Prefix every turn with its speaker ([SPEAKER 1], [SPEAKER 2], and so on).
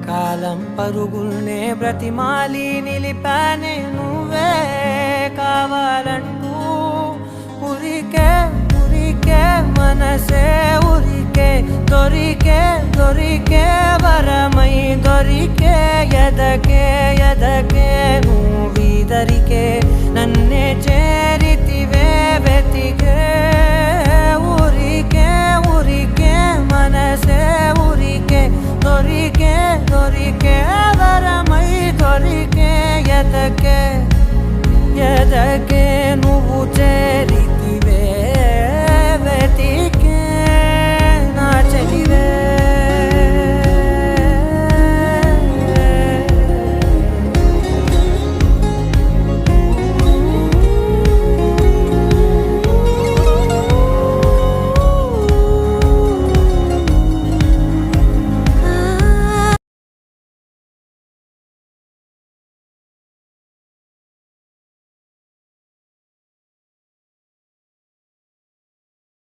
[SPEAKER 1] కాలం పరుగుల్నే బ్రతిమాలి నిలిపానే నువ్వే కావాలంటూ ఉరికే ఉరికే మనసే ఉరికే దొరికే దొరికే వరమై దొరికే ఎదకే ఎదకే నువ్వీదరికే నన్నే చేరితివే వెతికే ఊరికే ఊరికే మనసే ఊరికే దొరికే దొరికే వరమై దొరికే ఎదకే ఎదకే నువ్వు చేరి